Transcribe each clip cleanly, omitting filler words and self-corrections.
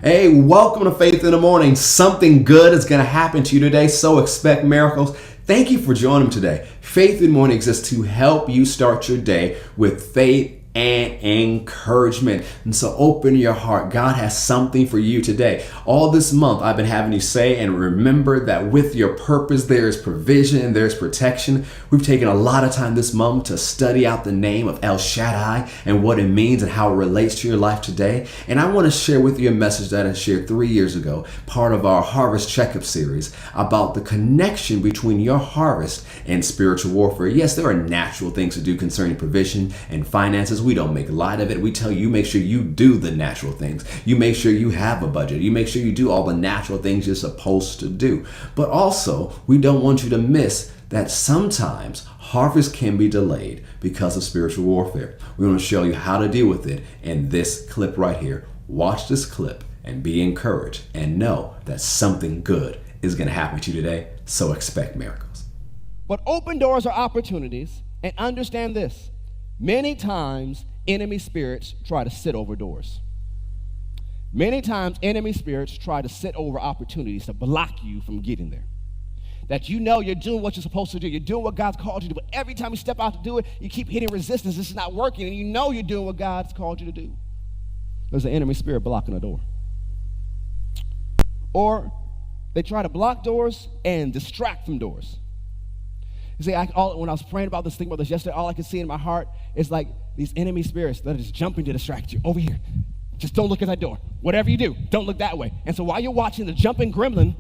Hey, welcome to Faith in the Morning. Something good is going to happen to you today, so expect miracles. Thank you for joining me today. Faith in the Morning exists to help you start your day with faith and encouragement. And so open your heart. God has something for you today. All this month, I've been having you say and remember that with your purpose, there is provision and there's protection. We've taken a lot of time this month to study out the name of El Shaddai and what it means and how it relates to your life today. And I want to share with you a message that I shared 3 years ago, part of our Harvest Checkup series, about the connection between your harvest and spiritual warfare. Yes, there are natural things to do concerning provision and finances. We don't make light of it. We tell you, make sure you do the natural things. You make sure you have a budget. You make sure you do all the natural things you're supposed to do. But also, we don't want you to miss that sometimes harvest can be delayed because of spiritual warfare. We want to show you how to deal with it in this clip right here. Watch this clip and be encouraged and know that something good is going to happen to you today. So expect miracles. But open doors are opportunities, and understand this. Many times, enemy spirits try to sit over doors. Many times, enemy spirits try to sit over opportunities to block you from getting there. That you know you're doing what you're supposed to do. You're doing what God's called you to do. But every time you step out to do it, you keep hitting resistance. This is not working. And you know you're doing what God's called you to do. There's an enemy spirit blocking a door. Or they try to block doors and distract from doors. You see, when I was praying about this, thinking about this yesterday, all I could see in my heart is like these enemy spirits that are just jumping to distract you. Over here. Just don't look at that door. Whatever you do, don't look that way. And so while you're watching the jumping gremlin,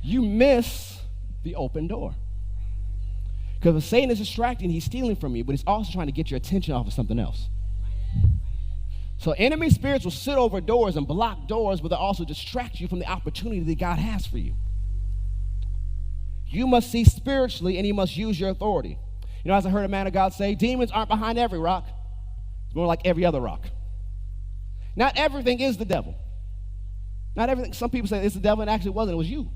you miss the open door. Because if Satan is distracting, he's stealing from you, but he's also trying to get your attention off of something else. So enemy spirits will sit over doors and block doors, but they'll also distract you from the opportunity that God has for you. You must see spiritually, and you must use your authority. You know, as I heard a man of God say, demons aren't behind every rock. It's more like every other rock. Not everything is the devil. Not everything. Some people say it's the devil, and actually it wasn't. It was you.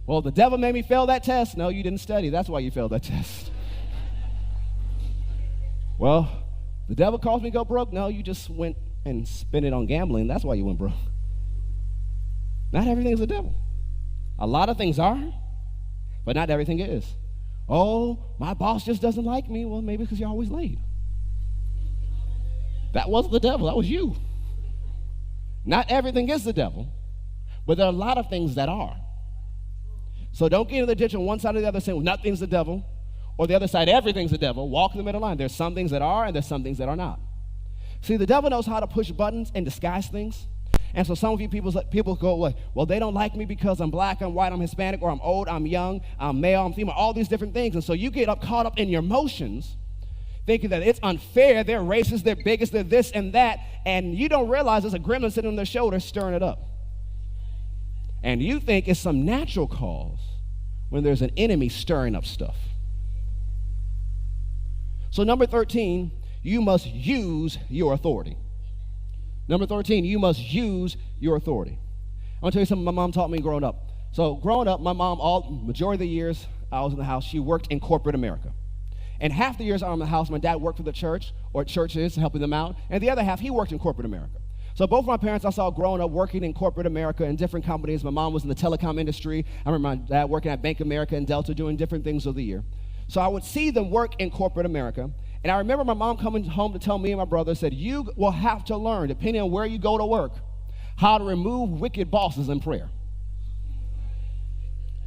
Well, the devil made me fail that test. No, you didn't study. That's why you failed that test. Well, the devil caused me to go broke. No, you just went and spent it on gambling. That's why you went broke. Not everything is the devil. A lot of things are. But not everything is. Oh, my boss just doesn't like me. Well, maybe because you're always late. That wasn't the devil. That was you. Not everything is the devil, but there are a lot of things that are. So don't get in the ditch on one side or the other saying, well, nothing's the devil, or the other side, everything's the devil. Walk in the middle line. There's some things that are, and there's some things that are not. See, the devil knows how to push buttons and disguise things. And so some of you people go, well, they don't like me because I'm black, I'm white, I'm Hispanic, or I'm old, I'm young, I'm male, I'm female, all these different things. And so you get caught up in your emotions, thinking that it's unfair, they're racist, they're bigots, they're this and that, and you don't realize there's a gremlin sitting on their shoulder stirring it up. And you think it's some natural cause when there's an enemy stirring up stuff. So number 13, you must use your authority. Number 13, you must use your authority. I want to tell you something my mom taught me growing up. So growing up, my mom, majority of the years I was in the house, she worked in corporate America. And half the years I was in the house, my dad worked for the church or churches, helping them out. And the other half, he worked in corporate America. So both of my parents I saw growing up working in corporate America in different companies. My mom was in the telecom industry. I remember my dad working at Bank of America and Delta doing different things of the year. So I would see them work in corporate America. And I remember my mom coming home to tell me and my brother, said, you will have to learn, depending on where you go to work, how to remove wicked bosses in prayer.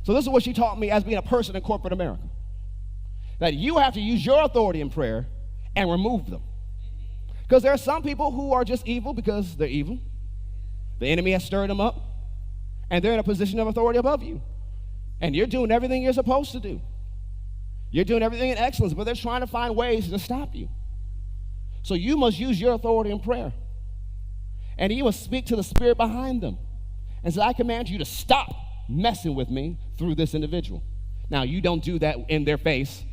So this is what she taught me as being a person in corporate America. That you have to use your authority in prayer and remove them. Because there are some people who are just evil because they're evil. The enemy has stirred them up, and they're in a position of authority above you. And you're doing everything you're supposed to do. You're doing everything in excellence, but they're trying to find ways to stop you. So you must use your authority in prayer. And you must speak to the spirit behind them and say, I command you to stop messing with me through this individual. Now, you don't do that in their face.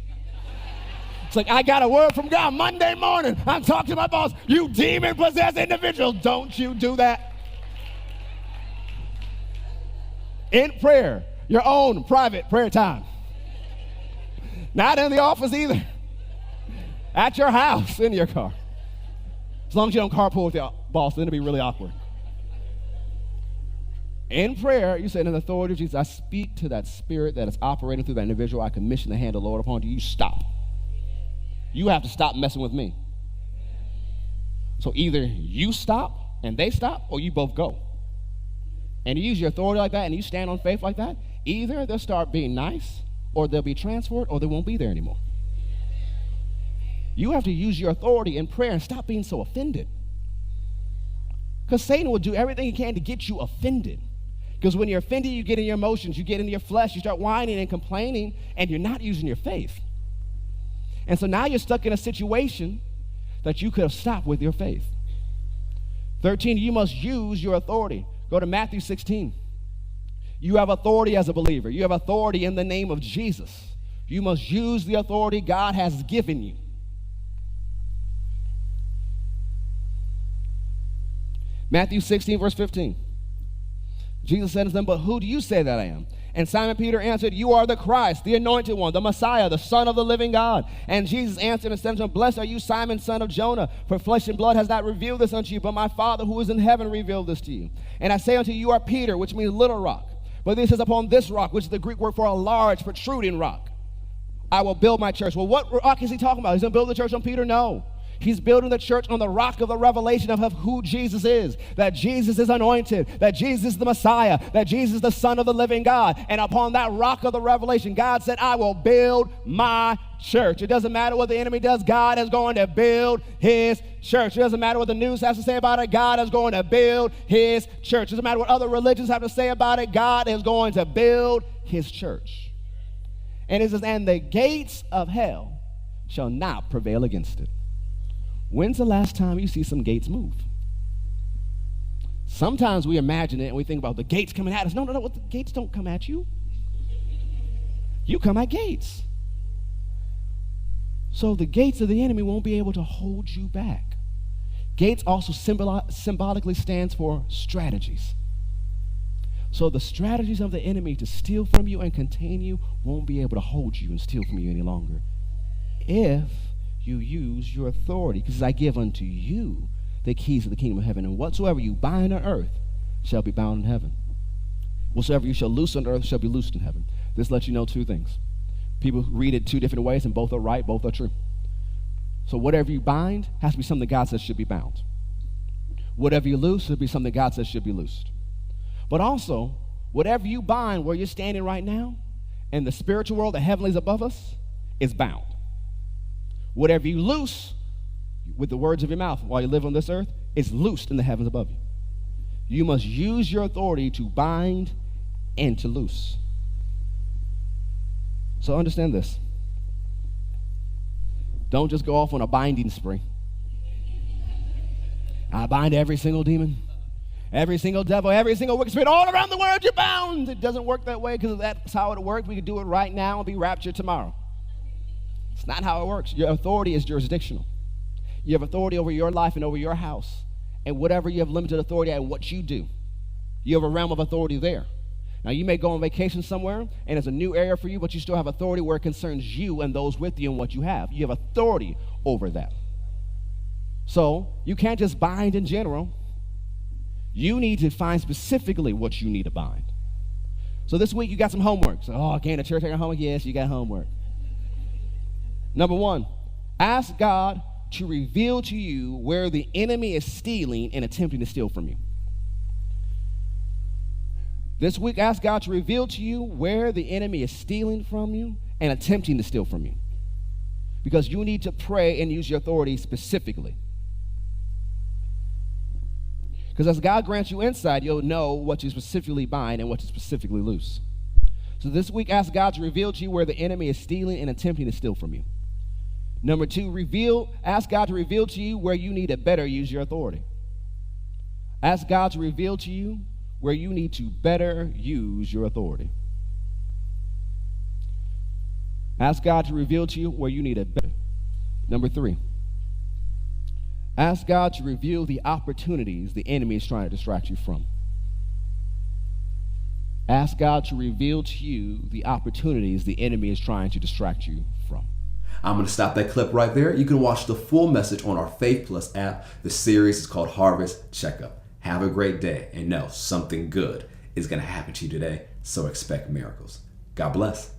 It's like, I got a word from God Monday morning. I'm talking to my boss. You demon-possessed individual. Don't you do that. In prayer, your own private prayer time. Not in the office either. At your house, in your car. As long as you don't carpool with boss, then it'll be really awkward. In prayer, you say, in the authority of Jesus, I speak to that spirit that is operating through that individual. I commission the hand of the Lord upon you. You stop. You have to stop messing with me. So either you stop and they stop, or you both go. And you use your authority like that and you stand on faith like that, either they'll start being nice, or they'll be transferred, or they won't be there anymore. You have to use your authority in prayer and stop being so offended. Because Satan will do everything he can to get you offended. Because when you're offended, you get in your emotions, you get into your flesh, you start whining and complaining, and you're not using your faith. And so now you're stuck in a situation that you could have stopped with your faith. 13, you must use your authority. Go to Matthew 16. You have authority as a believer. You have authority in the name of Jesus. You must use the authority God has given you. Matthew 16, verse 15. Jesus said to them, but who do you say that I am? And Simon Peter answered, you are the Christ, the anointed one, the Messiah, the Son of the living God. And Jesus answered and said to him, blessed are you, Simon, son of Jonah, for flesh and blood has not revealed this unto you, but my Father who is in heaven revealed this to you. And I say unto you, you are Peter, which means little rock. But this is upon this rock, which is the Greek word for a large, protruding rock, I will build my church. Well, what rock is he talking about? He's going to build the church on Peter? No. He's building the church on the rock of the revelation of who Jesus is, that Jesus is anointed, that Jesus is the Messiah, that Jesus is the Son of the living God. And upon that rock of the revelation, God said, I will build my church. It doesn't matter what the enemy does, God is going to build his church. It doesn't matter what the news has to say about it, God is going to build his church. It doesn't matter what other religions have to say about it, God is going to build his church. And it says, and the gates of hell shall not prevail against it. When's the last time you see some gates move? Sometimes we imagine it and we think about the gates coming at us. No, the gates don't come at you. You come at gates. So the gates of the enemy won't be able to hold you back. Gates also symbolically stands for strategies. So the strategies of the enemy to steal from you and contain you won't be able to hold you and steal from you any longer. If you use your authority, because I give unto you the keys of the kingdom of heaven, and whatsoever you bind on earth shall be bound in heaven. Whatsoever you shall loose on earth shall be loosed in heaven. This lets you know two things. People read it two different ways, and both are right, both are true. So whatever you bind has to be something God says should be bound. Whatever you loose should be something God says should be loosed. But also, whatever you bind where you're standing right now, in the spiritual world, the heavenlies above us, is bound. Whatever you loose with the words of your mouth while you live on this earth is loosed in the heavens above you. You must use your authority to bind and to loose. So understand this. Don't just go off on a binding spree. I bind every single demon, every single devil, every single wicked spirit all around the world, you're bound. It doesn't work that way, because that's how it works. We could do it right now and be raptured tomorrow. It's not how it works. Your authority is jurisdictional. You have authority over your life and over your house. And whatever you have limited authority at what you do, you have a realm of authority there. Now, you may go on vacation somewhere, and it's a new area for you, but you still have authority where it concerns you and those with you and what you have. You have authority over that. So you can't just bind in general. You need to find specifically what you need to bind. So this week, you got some homework. So, I came to church, I got homework. Yes, you got homework. Number one, ask God to reveal to you where the enemy is stealing and attempting to steal from you. This week, ask God to reveal to you where the enemy is stealing from you and attempting to steal from you. Because you need to pray and use your authority specifically. Because as God grants you insight, you'll know what you specifically bind and what you specifically loose. So this week, ask God to reveal to you where the enemy is stealing and attempting to steal from you. Number two, ask God to reveal to you where you need to better use your authority. Ask God to reveal to you where you need to better use your authority. Ask God to reveal to you where you need to better. Number three, ask God to reveal the opportunities the enemy is trying to distract you from. Ask God to reveal to you the opportunities the enemy is trying to distract you from. I'm going to stop that clip right there. You can watch the full message on our Faith Plus app. The series is called Harvest Checkup. Have a great day, and know something good is going to happen to you today, so expect miracles. God bless.